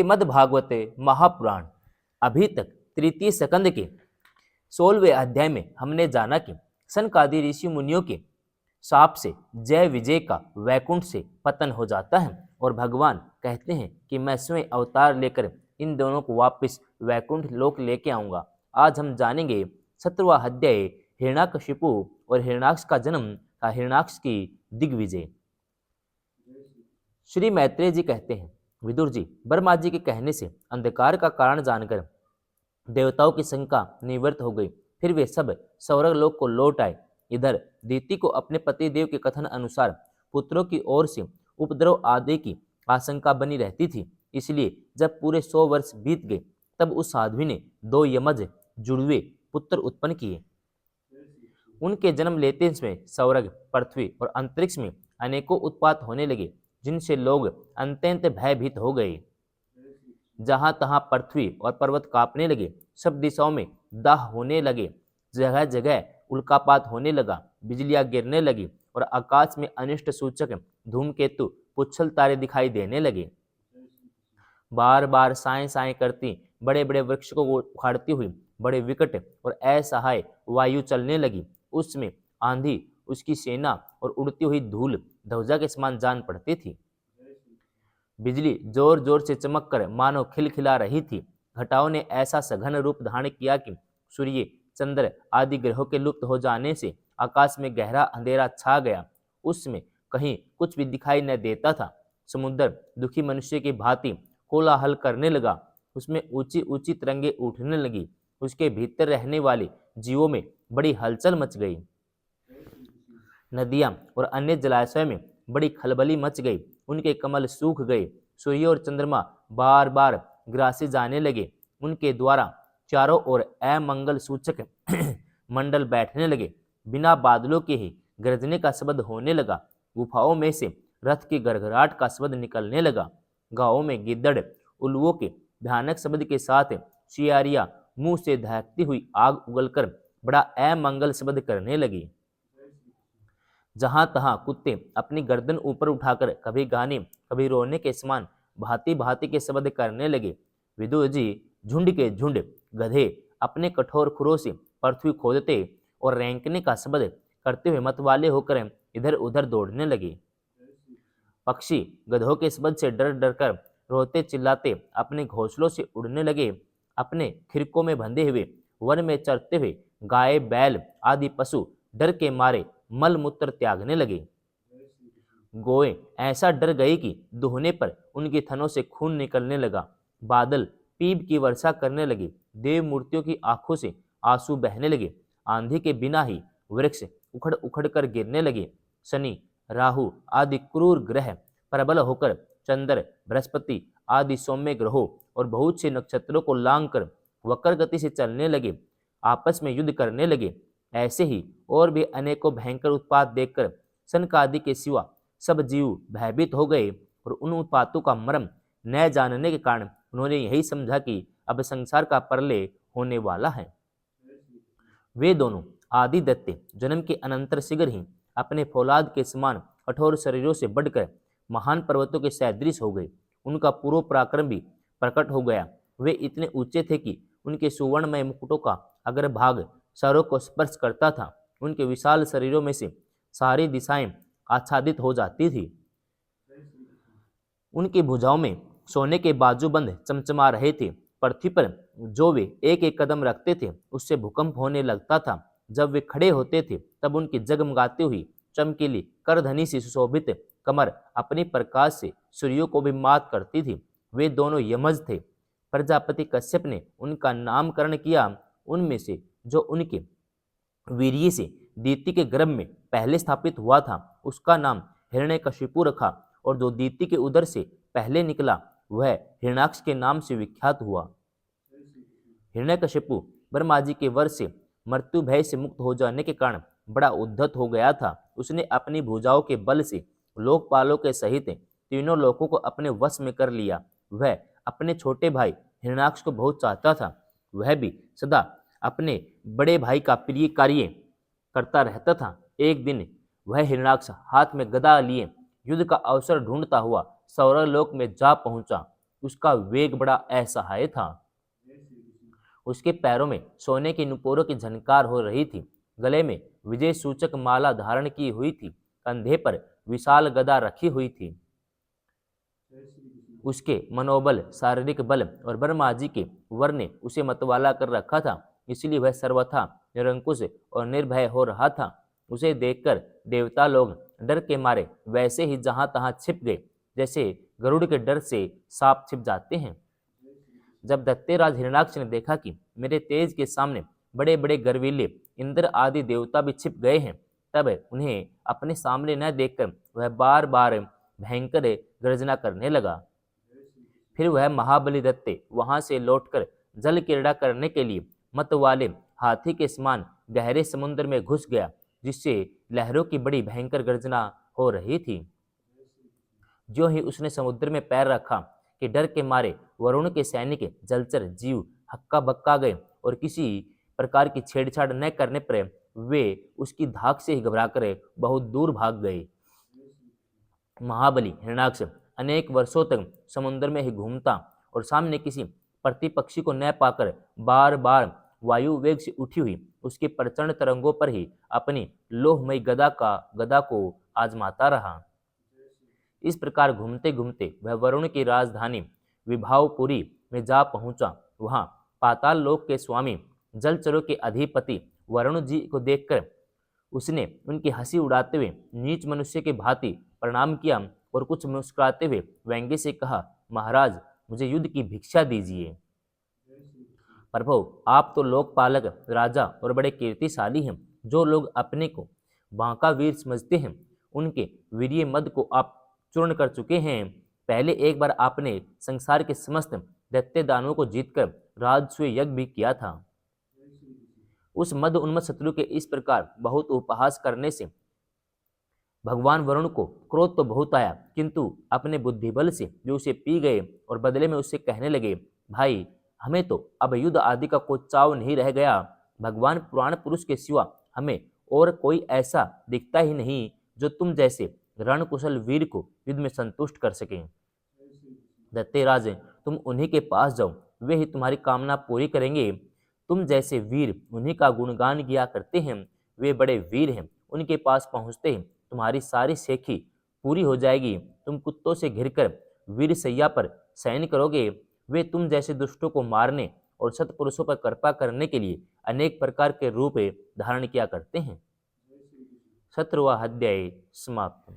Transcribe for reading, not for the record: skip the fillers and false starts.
श्रीमद् भागवते महापुराण। अभी तक तृतीय स्कंद के 16वें अध्याय में हमने जाना कि सनकादि ऋषि मुनियों के शाप से जय विजय का वैकुंठ से पतन हो जाता है और भगवान कहते हैं कि मैं स्वयं अवतार लेकर इन दोनों को वापस वैकुंठ लोक लेके आऊंगा। आज हम जानेंगे 17वां अध्याय हिरण्याकशिपु और हिरण्याक्ष का जन्म का हिरण्याक्ष की दिग्विजय। श्री मैत्रेय जी कहते हैं, विदुर जी, ब्रह्मा जी के कहने से अंधकार का कारण जानकर देवताओं की शंका निवृत्त हो गई। फिर वे सब स्वर्ग लोक को लौट आए। इधर दीति को अपने पति देव के कथन अनुसार पुत्रों की ओर से उपद्रव आदि की आशंका बनी रहती थी। इसलिए जब पूरे 100 वर्ष बीत गए तब उस साध्वी ने 2 यमज जुड़वे पुत्र उत्पन्न किए। उनके जन्म लेते समय स्वर्ग, पृथ्वी और अंतरिक्ष में अनेकों उत्पात होने लगे, जिनसे लोग अत्यंत भयभीत हो गए। जहां तहां पृथ्वी और पर्वत कांपने लगे, सब दिशाओं में दाह होने लगे, जगह जगह उल्कापात होने लगा, बिजलियां गिरने लगी और आकाश में अनिष्ट सूचक धूमकेतु पुच्छल तारे दिखाई देने लगे। बार बार साएं साएं करती बड़े बड़े वृक्ष को उखाड़ती हुई बड़े विकट और असहाय वायु चलने लगी। उसमें आंधी, उसकी सेना और उड़ती हुई धूल ध्वजा के समान जान पड़ती थी। बिजली जोर जोर से चमक कर मानो खिलखिला रही थी। घटाओं ने ऐसा सघन रूप धारण किया कि सूर्य, चंद्र आदि ग्रहों के लुप्त हो जाने से आकाश में गहरा अंधेरा छा गया। उसमें कहीं कुछ भी दिखाई न देता था। समुद्र दुखी मनुष्य की भांति कोलाहल करने लगा। उसमें ऊंची ऊंची तरंगें उठने लगी। उसके भीतर रहने वाले जीवों में बड़ी हलचल मच गई। नदियां और अन्य जलाशयों में बड़ी खलबली मच गई। उनके कमल सूख गए। सूर्य और चंद्रमा बार बार ग्रासे जाने लगे। उनके द्वारा चारों ओर अमंगल सूचक मंडल बैठने लगे। बिना बादलों के ही गरजने का शब्द होने लगा। गुफाओं में से रथ की गड़गड़ाहट का शब्द निकलने लगा। गांवों में गिद्दड़, उल्लुओं के भयानक शब्द के साथ चियारियां मुंह से दहकती हुई आग उगलकर बड़ा अमंगल शब्द करने लगी। जहां तहां कुत्ते अपनी गर्दन ऊपर उठाकर कभी गाने कभी रोने के समान भांति भांति के शब्द करने लगे। विदुर जी, झुंड के झुंड गधे अपने कठोर खुरों से पृथ्वी खोदते और रेंकने का शब्द करते हुए मतवाले होकर इधर उधर दौड़ने लगे। पक्षी गधों के शब्द से डर डर कर रोते चिल्लाते अपने घोंसलों से उड़ने लगे। अपने खिरकों में बंधे हुए वन में चरते हुए गाय, बैल आदि पशु डर के मारे मल मूत्र त्यागने लगे। गोएं ऐसा डर गई कि दुहने पर उनके थनों से खून निकलने लगा। बादल पीप की वर्षा करने लगे। देव मूर्तियों की आंखों से आंसू बहने लगे। आंधी के बिना ही वृक्ष उखड़ उखड़ कर गिरने लगे। शनि, राहु आदि क्रूर ग्रह प्रबल होकर चंद्र, बृहस्पति आदि सौम्य ग्रहों और बहुत से नक्षत्रों को लांघकर वक्र गति से चलने लगे, आपस में युद्ध करने लगे। ऐसे ही और भी अनेकों भयंकर उत्पात देखकर सनकादि के सिवा सब जीव भयभीत हो गए और उन उत्पातों का मर्म न जानने के कारण उन्होंने यही समझा कि अब संसार का प्रलय होने वाला है। वे दोनों आदिदत्ते जन्म के अनंतर शीघ्र ही अपने फौलाद के समान कठोर शरीरों से बढ़कर महान पर्वतों के सदृश हो गए। उनका पूर्व पराक्रम भी प्रकट हो गया। वे इतने ऊंचे थे कि उनके सुवर्णमय मुकुटों का अग्रभाग सरों को स्पर्श करता था। उनके विशाल शरीरों में से सारी दिशाएं आच्छादित हो जाती थी। उनकी भुजाओं में सोने के बाजूबंद चमचमा रहे थे। पृथ्वी पर जो वे एक एक कदम रखते थे उससे भूकंप होने लगता था। जब वे खड़े होते थे तब उनकी जगमगाती हुई चमकीली करधनी से सुशोभित कमर अपनी प्रकाश से सूर्यों को भी मात करती थी। वे दोनों यमज थे। प्रजापति कश्यप ने उनका नामकरण किया। उनमें से जो उनके वीर्य से दीति के गर्भ में पहले स्थापित हुआ था उसका नाम हिरण्यकशिपु रखा, और जो दीति के उदर से पहले निकला वह हिरण्याक्ष के नाम से विख्यात हुआ। हिरण्यकशिपु ब्रह्मा जी के वश से मृत्यु भय से मुक्त हो जाने के कारण बड़ा उद्धत हो गया था। उसने अपनी भुजाओं के बल से लोकपालों के सहित तीनों लोकों को अपने वश में कर लिया। वह अपने छोटे भाई हिरण्याक्ष को बहुत चाहता था। वह भी सदा अपने बड़े भाई का प्रिय कार्य करता रहता था। एक दिन वह हिरण्याक्ष हाथ में गदा लिए युद्ध का अवसर ढूंढता हुआ स्वर्गलोक में जा पहुंचा। उसका वेग बड़ा असहाय था। उसके पैरों में सोने की नुपुरों की झनकार हो रही थी, गले में विजय सूचक माला धारण की हुई थी, कंधे पर विशाल गदा रखी हुई थी। उसके मनोबल, शारीरिक बल और ब्रह्मा जी के वर ने उसे मतवाला कर रखा था, इसलिए वह सर्वथा निरंकुश और निर्भय हो रहा था। उसे देखकर देवता लोग डर के मारे वैसे ही जहां तहां छिप गए, जैसे गरुड़ के डर से सांप छिप जाते हैं। जब दत्तेराज हिरणाक्ष ने देखा कि मेरे तेज के सामने बड़े बड़े गर्वीले इंद्र आदि देवता भी छिप गए हैं, तब उन्हें अपने सामने न देखकर वह बार बार भयंकर गर्जना करने लगा। फिर वह महाबली दत्ते वहां से लौटकर जल क्रीड़ा करने के लिए मत वाले हाथी के समान गहरे समुद्र में घुस गया, जिससे लहरों की बड़ी भयंकर गर्जना हो रही थी। जो ही उसने समुद्र में पैर रखा कि डर के मारे वरुण के सैनिक जलचर जीव हक्का बक्का गए और किसी प्रकार की छेड़छाड़ न करने पर वे उसकी धाक से ही घबराकर बहुत दूर भाग गए। महाबली हिरणाक्ष अनेक वर्षों तक समुद्र में ही घूमता और सामने किसी प्रतिपक्षी को न पाकर बार बार वायु वेग से उठी हुई उसके प्रचंड तरंगों पर ही अपनी लोहमयी गदा को आजमाता रहा। इस प्रकार घूमते घूमते वह वरुण की राजधानी विभावपुरी में जा पहुंचा। वहां पाताल लोक के स्वामी जलचरों के अधिपति वरुण जी को देखकर उसने उनकी हंसी उड़ाते हुए नीच मनुष्य के भांति प्रणाम किया और कुछ मुस्कुराते हुए व्यंग्य से कहा, महाराज मुझे युद्ध की भिक्षा दीजिए। प्रभु आप तो लोकपालक राजा और बड़े कीर्तिशाली हैं। जो लोग अपने को बांका वीर समझते हैं उनके वीर्य मद को आप चूर्ण कर चुके हैं। पहले एक बार आपने संसार के समस्त दैत्य दानवों को जीतकर राजसूय यज्ञ भी किया था। उस मद उन्मत्त शत्रु के इस प्रकार बहुत उपहास करने से भगवान वरुण को क्रोध तो बहुत आया, किंतु अपने बुद्धिबल से जो उसे पी गए और बदले में उससे कहने लगे, भाई हमें तो अब युद्ध आदि का कोई चाव नहीं रह गया। भगवान पुराण पुरुष के सिवा हमें और कोई ऐसा दिखता ही नहीं जो तुम जैसे रणकुशल वीर को युद्ध में संतुष्ट कर सके। दत्तेराज तुम उन्हीं के पास जाओ, वे ही तुम्हारी कामना पूरी करेंगे। तुम जैसे वीर उन्हीं का गुणगान किया करते हैं, वे बड़े वीर हैं। उनके पास पहुंचते ही तुम्हारी सारी सेखी पूरी हो जाएगी। तुम कुत्तों से घिरकर वीर सैया पर शयन करोगे। वे तुम जैसे दुष्टों को मारने और सत्पुरुषों पर कृपा करने के लिए अनेक प्रकार के रूप धारण किया करते हैं। 17वां अध्याय समाप्त।